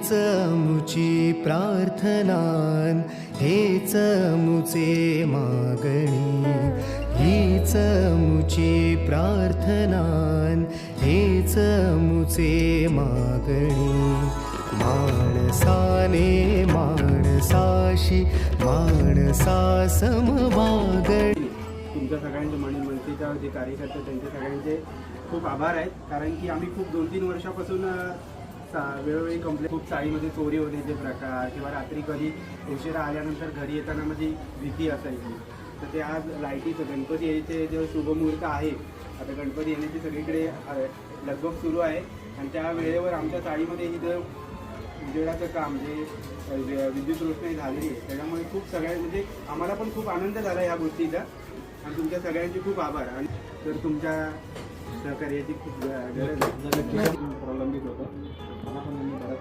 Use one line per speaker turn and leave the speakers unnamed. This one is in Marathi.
हीच मुची प्रार्थनान, हेच मुचे मागणी, हीच मुची प्रार्थनान, हेच मुचे मागणी. माणसाने माणसाशी माणसा समवागणी.
तुमच्या सगळ्यांचे मनसेच्या जे कार्यकर्ते त्यांचे सगळ्यांचे खूप आभार आहेत, कारण की आम्ही खूप 2-3 वर्षापासून वेळोवेळी कंप्लेंट, खूप चाळीमध्ये चोरी होण्याचे प्रकार किंवा रात्री कधी उशिरा आल्यानंतर घरी येताना माझी भीती असायची. तर ते आज लाईटीचं गणपती यायचे जे शुभमुहूर्त आहे, आता गणपती येण्याची सगळीकडे लगबग सुरू आहे आणि त्या वेळेवर आमच्या चाळीमध्ये ही जर उजेडाचं काम जे विद्युत रोषणाई झालेली आहे, त्याच्यामुळे खूप सगळ्या म्हणजे आम्हाला पण खूप आनंद झाला ह्या गोष्टीचा आणि तुमच्या सगळ्यांचे खूप आभार. आणि तर तुमच्या सहकार्याची खूप गरज आहे. प्रलंबित होतं